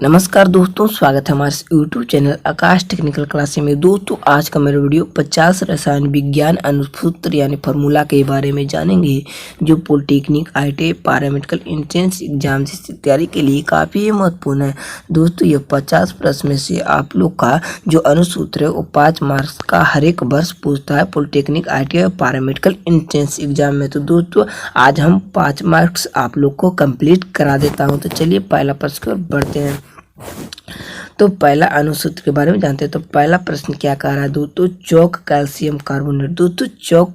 नमस्कार दोस्तों, स्वागत है हमारे यूट्यूब चैनल आकाश टेक्निकल क्लास में। दोस्तों आज का मेरा वीडियो 50 रसायन विज्ञान अनुसूत्र यानी फार्मूला के बारे में जानेंगे, जो polytechnic, ITI, paramedical, entrance exam जैसी तैयारी के लिए काफ़ी महत्वपूर्ण है। दोस्तों ये 50 प्रश्न में से आप लोग का जो अनुसूत्र है वो 5 मार्क्स का हर एक वर्ष पूछता है polytechnic, ITI, paramedical, entrance exam में। तो दोस्तों आज हम 5 मार्क्स आप लोग को कंप्लीट करा देता हूँ। तो चलिए पहला प्रश्न की ओर बढ़ते हैं। तो पहला अनुसूत्र के बारे में जानते हैं। तो पहला प्रश्न क्या कह रहा है दोस्तों, चौक कैल्शियम कार्बोनेट। दोस्तों चौक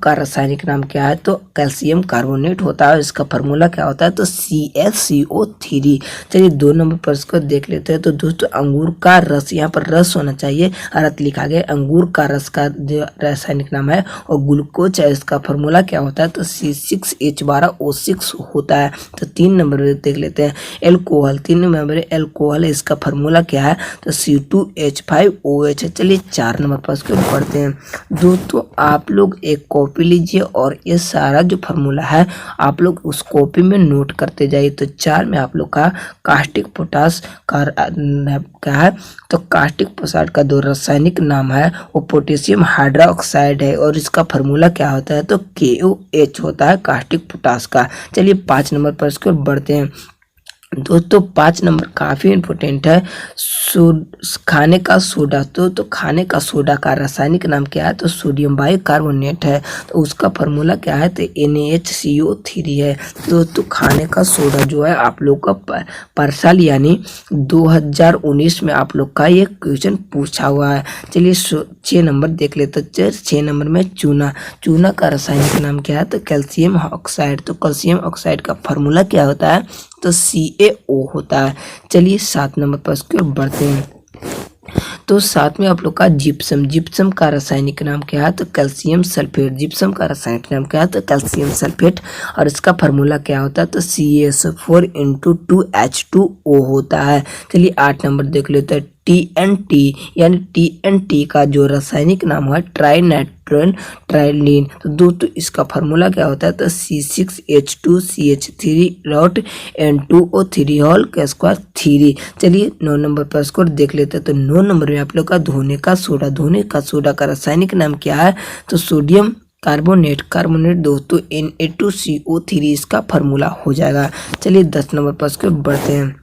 का रासायनिक नाम क्या है? तो कैल्शियम कार्बोनेट होता है। इसका फार्मूला क्या होता है? तो CaCO3। चलिए 2 नंबर प्रश्न को देख लेते हैं। तो दोस्तों अंगूर का रस, यहाँ पर रस होना चाहिए, अर्थ लिखा गया। अंगूर का रस का जो रासायनिक नाम है और ग्लूकोज है, इसका फार्मूला क्या होता है? तो C6H12O6 होता है। तो 3 नंबर देख लेते हैं। एल्कोहल, 3 नंबर एल्कोहल, इसका फार्मूला क्या है? तो C2H5OH है। चलिए 4 नंबर पर उसके पढ़ते हैं। दोस्तों आप लोग एक कॉपी लीजिए और ये सारा जो फार्मूला है आप लोग उस कॉपी में नोट करते जाइए। तो 4 में आप लोग का कास्टिक पोटास का क्या है? तो कास्टिक पोटास का जो रासायनिक नाम है वो पोटेशियम हाइड्रोक्साइड है और इसका फार्मूला क्या होता है? तो KOH होता है कास्टिक पोटास का। चलिए 5 नंबर पर इसको बढ़ते हैं। दोस्तों 5 नंबर काफ़ी इम्पोर्टेंट है। खाने का सोडा। तो खाने का सोडा का रासायनिक नाम क्या है? तो सोडियम बाइकार्बोनेट है। तो उसका फार्मूला क्या है? तो NaHCO3 है। दोस्तों खाने का सोडा जो है आप लोग का पर साल यानी 2019 में आप लोग का ये क्वेश्चन पूछा हुआ है। चलिए 6 नंबर देख लेते हैं। 6 नंबर में चूना का रासायनिक नाम क्या है? तो कैल्शियम ऑक्साइड। तो कैल्शियम ऑक्साइड का फार्मूला क्या होता है? तो CaO होता है। चलिए 7 नंबर पर उसकी ओर बढ़ते हैं। तो 7 में आप लोग का जिप्सम का रासायनिक नाम क्या है? तो कैल्शियम सल्फेट। जिप्सम का रासायनिक नाम क्या है? तो कैल्शियम सल्फेट और इसका फार्मूला क्या होता है? तो CaSO4 2H2O होता है। चलिए 8 नंबर देख लेते हैं। TNT यानी TNT का जो रासायनिक नाम है ट्राइनाइट्रोल ट्राइलिन। तो दोस्तों इसका फार्मूला क्या होता है? तो C6H2CH3N2O3 होल का स्क्वायर 3। चलिए 9 नंबर पर स्कोर देख लेते हैं। तो 9 नंबर में आप लोग का धोने का सोडा का रासायनिक नाम क्या है? तो सोडियम कार्बोनेट दोस्तों Na2CO3 इसका फार्मूला हो जाएगा। चलिए 10 नंबर पर इसको बढ़ते हैं।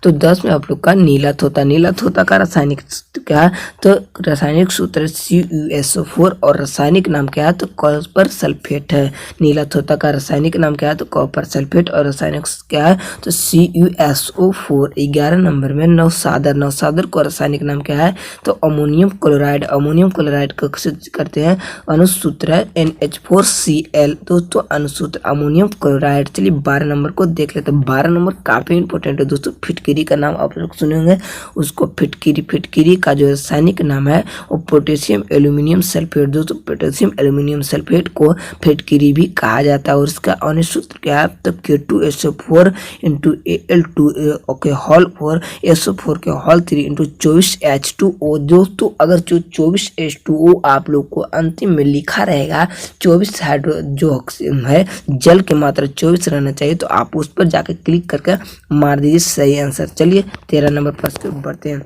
तो 10 में आप लोग का नीला तोता का रासायनिक क्या है? तो रासायनिक सूत्र CuSO4 और रासायनिक नाम क्या है? तो कॉपर सल्फेट है। नीला तोता का रासायनिक नाम क्या है? तो कॉपर सल्फेट और रासायनिक क्या है? तो CuSO4। 11 नंबर में नौसादर को रासायनिक नाम क्या है? तो अमोनियम क्लोराइड को करते हैं अनुसूत्र है NH4Cl। दोस्तों अनुसूत्र अमोनियम क्लोराइड। चलिए 12 नंबर को देख लेते हैं। 12 नंबर काफी इंपॉर्टेंट है दोस्तों। फिटकिरी का नाम आप लोग सुने होंगे, उसको फिटकिरी का जो रासायनिक नाम है वो पोटेशियम एल्यूमिनियम सल्फेट। दोस्तों पोटेशियम एल्यूमिनियम सल्फेट को फिटकिरी भी कहा जाता है और इसका अनुसूत्र क्या है? तो K2SO4 Al2 okay whole 4 SO4 के होल 3 इंटू 24H2O। दोस्तों अगर जो 24H2O आप लोग को अंतिम में लिखा रहेगा, 24 हाइड्रो जो है जल की मात्रा 24 रहना चाहिए, तो आप उस पर जाकर क्लिक करके मार दीजिए सही आंसर। चलिए 13 नंबर पर बढ़ते हैं।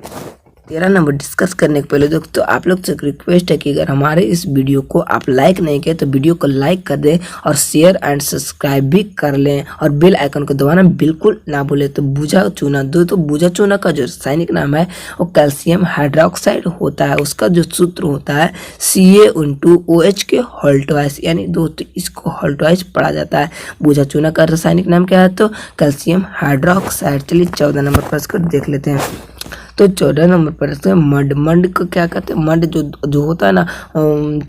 13 नंबर डिस्कस करने के पहले दोस्तों आप लोग से रिक्वेस्ट है कि अगर हमारे इस वीडियो को आप लाइक नहीं किए तो वीडियो को लाइक कर दें और शेयर एंड सब्सक्राइब भी कर लें और बेल आइकन को दबाना बिल्कुल ना भूलें। तो बूझा चूना, दोस्तों बूझा चूना का जो रासायनिक नाम है वो कैल्शियम हाइड्रोक्साइड होता है। उसका जो सूत्र होता है CaO2OH के होल ट्वाइस, यानी दोस्तों इसको होल ट्वाइस पढ़ा जाता है। बूझा चूना का रासायनिक नाम क्या है? तो कैल्शियम हाइड्रोक्साइड। चलिए 14 नंबर पर इसको देख लेते हैं। तो 14 नंबर पर मंड को क्या कहते हैं? मंड जो होता है ना,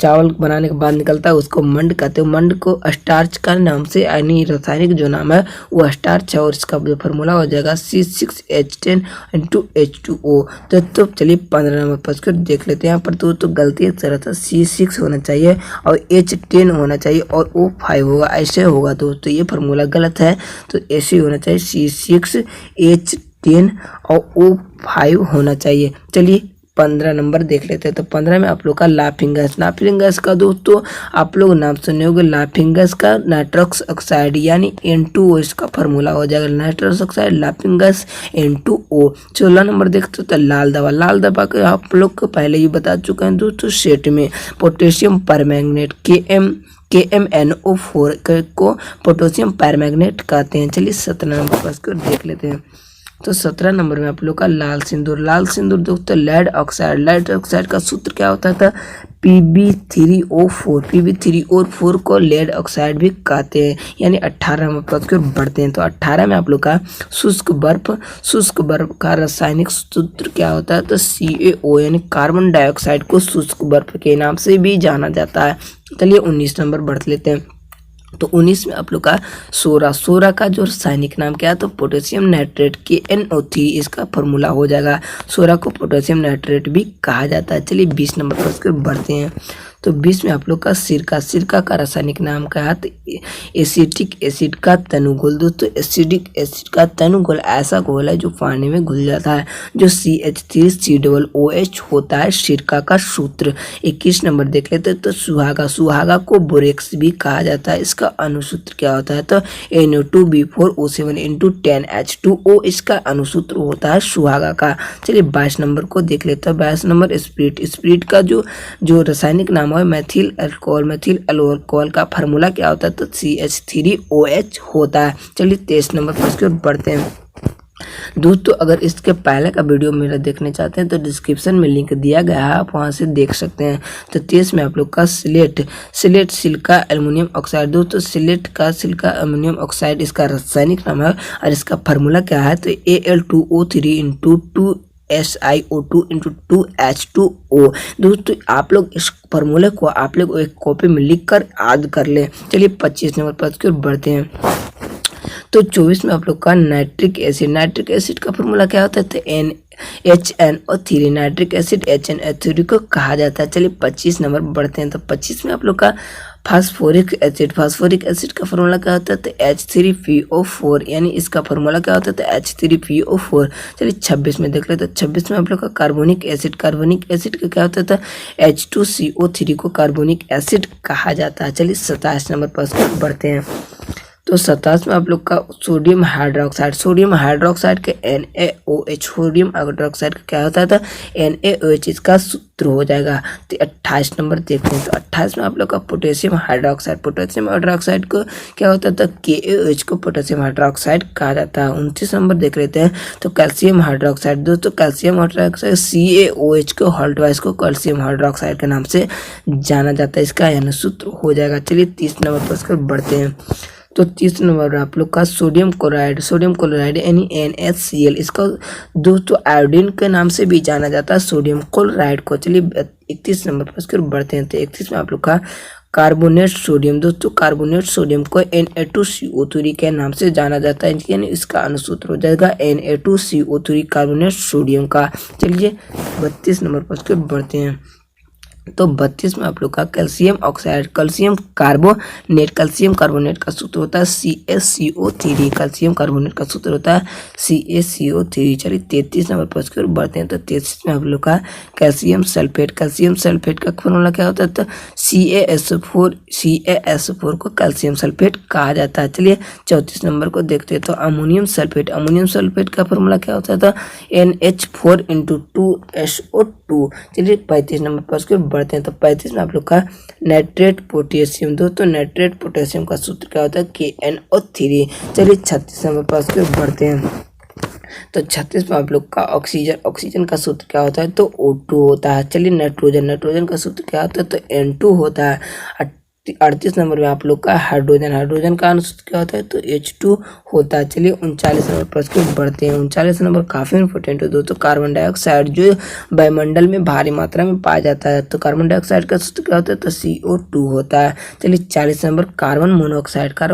चावल बनाने के बाद निकलता है, उसको मंड कहते हैं। मंड को स्टार्च का नाम से, यानी रासायनिक जो नाम है वो स्टार्च है और इसका जो फार्मूला हो जाएगा C6H10H2O। तो चलिए 15 नंबर पर इसको देख लेते हैं। यहाँ पर तो गलती है तरह था, C6 होना चाहिए और H10 होना चाहिए और O5 होगा, ऐसे होगा दोस्तों, ये फार्मूला गलत है। तो ऐसे होना चाहिए C6H10 और O5 होना चाहिए। चलिए 15 नंबर देख लेते हैं। तो 15 में आप लोग का लाफिंग गैस। लाफिंग गैस का दोस्तों आप लोग नाम सुने होंगे। लाफिंग गैस का नाइट्रस ऑक्साइड यानी N2O इसका फार्मूला हो जाएगा। Nitrous oxide laughing gas N2O। 16 number देखते तो लाल दवा। लाल दवा के आप लोग को पहले ही बता चुके हैं दोस्तों सेट में। पोटेशियम परमैंगनेट KMNO4 को पोटेशियम परमैंगनेट कहते हैं। चलिए 17 नंबर पर इसको देख लेते हैं। तो 17 नंबर में आप लोग का लाल सिंदूर। लाल सिंदूर दोस्तों लेड ऑक्साइड। लेड ऑक्साइड का सूत्र क्या होता था? Pb3O4। Pb3O4 को लेड ऑक्साइड भी कहते हैं। यानी 18 नंबर पर उसको बढ़ते हैं। तो 18 में आप लोग का शुष्क बर्फ का रासायनिक सूत्र क्या होता है? तो CaO यानी कार्बन डाइऑक्साइड को शुष्क बर्फ के नाम से भी जाना जाता है। चलिए 19 नंबर बढ़ लेते हैं। तो 19 में आप लोग का सोरा का जो रासायनिक नाम क्या है? तो पोटेशियम नाइट्रेट KNO3 इसका फॉर्मूला हो जाएगा। सोरा को पोटेशियम नाइट्रेट भी कहा जाता है। चलिए 20 नंबर पर उसके बढ़ते हैं। तो 20 में आप लोग का सिरका का रासायनिक नाम क्या है? तो एसिटिक एसिड का तनुगोल। दोस्तों एसिडिक एसिड का तनुगोल ऐसा घोल है जो पानी में घुल जाता है, जो CH3COOH होता है सिरका का सूत्र। 21 नंबर देख लेते हैं। तो सुहागा को बोरेक्स भी कहा जाता है। इसका अनुसूत्र क्या होता है? तो NO2B4O7 × 10H2O इसका अनुसूत्र होता है सुहागा का। चलिए 22 नंबर को देख लेते हैं। 22 नंबर स्प्रिट का जो रासायनिक नाम है मेथिल अल्कोहल का फार्मूला क्या होता है? तो CH3OH होता है। चलिए 23 नंबर पर इसके बढ़ते हैं। दोस्तों अगर इसके पहले का वीडियो मेरा देखने चाहते हैं तो डिस्क्रिप्शन में लिंक दिया गया है, आप वहां से देख सकते हैं। तो 23 में आप लोग का सिलेट सिलिका एल्युमिनियम ऑक्साइड। दोस्तों सिलिका एल्युमिनियम ऑक्साइड इसका रासायनिक नाम है और इसका फार्मूला क्या है? तो Al2O3 × 2SiO2 × 2H2O। दोस्तों आप लोग इस फार्मूले को आप लोग एक कॉपी में लिख कर याद कर लें। चलिए 25 नंबर पर इसके बढ़ते हैं। तो 24 में आप लोग का नाइट्रिक एसिड का फार्मूला क्या होता है? तो HNO3 नाइट्रिक एसिड HNO3 को कहा जाता है। चलिए 25 नंबर बढ़ते हैं। तो 25 में आप लोग का फास्फोरिक एसिड का फार्मूला क्या होता है? तो H3PO4 यानी इसका फार्मूला क्या होता है? तो H3PO4। चलिए 26 में देख लेते हैं। 26 में आप लोग का कार्बोनिक एसिड का क्या होता है? तो H2CO3 को कार्बोनिक एसिड कहा जाता है। चलिए 27 नंबर पर बढ़ते हैं। तो 27 में आप लोग का सोडियम हाइड्रोक्साइड के NaOH सोडियम हाइड्रोक्साइड का क्या होता था? NaOH इसका सूत्र हो जाएगा। तो 28 नंबर देखते हैं। तो 28 में आप लोग का पोटेशियम हाइड्रोक्साइड को क्या होता था? KaOH को पोटेशियम हाइड्रोक्साइड कहा जाता है। 29 नंबर देख लेते हैं। तो कैल्शियम हाइड्रोक्साइड। दोस्तों कैल्शियम हाइड्रोक्साइड CaOH को हॉल्टवाइज को कैल्शियम हाइड्रोक्साइड के नाम से जाना जाता है। इसका यानी सूत्र हो जाएगा। चलिए 30 नंबर पर इसको बढ़ते हैं। तो 30 नंबर आप लोग का सोडियम क्लोराइड यानी NaCl इसका दोस्तों आयोडीन के नाम से भी जाना जाता है सोडियम क्लोराइड को। चलिए 31 नंबर पर इसके बढ़ते हैं। तो 31 में आप लोग का कार्बोनेट सोडियम। दोस्तों कार्बोनेट सोडियम को Na2CO3 के नाम से जाना जाता है, यानी इसका अनुसूत्र हो जाएगा Na2CO3 कार्बोनेट सोडियम का। चलिए 32 नंबर पर इसके बढ़ते हैं। तो 32 में आप लोग का कैल्शियम कार्बोनेट का सूत्र होता है CaCO3। कैल्शियम कार्बोनेट का सूत्र होता है CaCO3। चलिए 33 नंबर पर इसके बढ़ते हैं। तो 33 में आप लोग का कैल्शियम सल्फेट का फॉर्मूला क्या होता है? तो CaS4 को कैल्शियम सल्फेट कहा जाता है। चलिए 34 नंबर को देखते हैं। तो अमोनियम सल्फेट का फॉर्मूला क्या होता था? NH4 × 2SO2। चलिए 35 नंबर पर उसके बढ़ते हैं। तो 35 में आप लोग का नाइट्रेट पोटेशियम। दोस्तों नाइट्रेट पोटेशियम का सूत्र क्या होता है? KNO3। चलिए 36 नंबर पर उसके बढ़ते हैं। तो 36 में आप लोग का ऑक्सीजन का सूत्र क्या होता है? तो O2 होता है। चलिए नाइट्रोजन का सूत्र क्या होता है? तो N2 होता है। 38 नंबर में आप लोग का हाइड्रोजन का अनुसूत्र क्या होता है? तो H2 होता है। चलिए 39 नंबर पर इसके बढ़ते हैं। 39 नंबर काफी इंपॉर्टेंट है दोस्तों। कार्बन डाइऑक्साइड जो वायुमंडल में भारी मात्रा में पाया जाता है, तो कार्बन डाइऑक्साइड का सूत्र क्या होता है? तो CO2 होता है। चलिए 40 नंबर कार्बन मोनोऑक्साइड का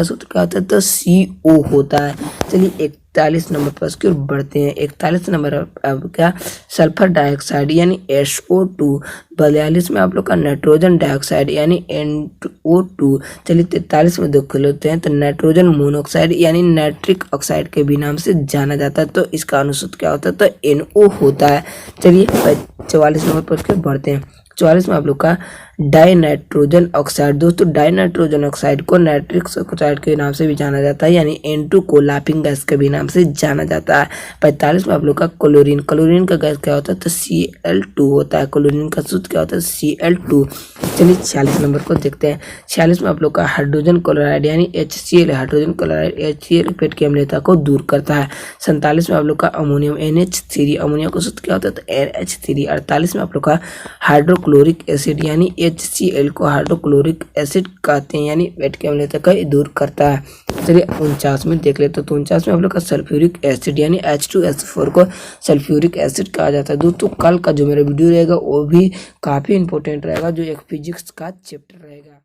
सूत्र क्या होता है? तो CO होता है। चलिए 41 नंबर पर उसकी ओर बढ़ते हैं। 41 नंबर अब क्या, सल्फर डाइऑक्साइड यानी SO2। 42 में आप लोग का नाइट्रोजन डाइऑक्साइड यानी NO2। चलिए 43 में देख लेते हैं, तो नाइट्रोजन मोनोऑक्साइड यानी नाइट्रिक ऑक्साइड के भी नाम से जाना जाता है। तो इसका अनुसूत्र क्या होता है, तो NO होता है। चलिए 44 नंबर पर उसके बढ़ते हैं। 44 में आप लोग का डाई नाइट्रोजन ऑक्साइड। दोस्तों डाई नाइट्रोजन ऑक्साइड को नाइट्रिक ऑक्साइड के नाम से भी जाना जाता है, यानी N2 को लाफिंग गैस के भी नाम से जाना जाता है। 45 में आप लोग का क्लोरीन। क्लोरीन का गैस क्या होता है, तो Cl2 होता है। क्लोरीन का सूत्र क्या होता है, Cl2। चलिए 46 नंबर को देखते हैं। 46 में आप लोग का हाइड्रोजन क्लोराइड यानी HCl। हाइड्रोजन क्लोराइड HCl पेट की अम्लता को दूर करता है। 47 में आप लोग का अमोनियम NH3। अमोनियम का सूत्र क्या होता है, तो NH3। 48 में आप लोग का हाइड्रोक्लोरिक एसिड यानी HCl को हाइड्रोक्लोरिक एसिड कहते हैं, यानी पेट की अम्लता को दूर करता है। चलिए 49 में देख लेते हैं। तो 49 में आप लोग का सल्फ्यूरिक एसिड यानी H2SO4 को सल्फ्यूरिक एसिड कहा जाता है। दोस्तों कल का जो मेरा वीडियो रहेगा वो भी काफ़ी इंपॉर्टेंट रहेगा, जो एक फिजिक्स का चैप्टर रहेगा।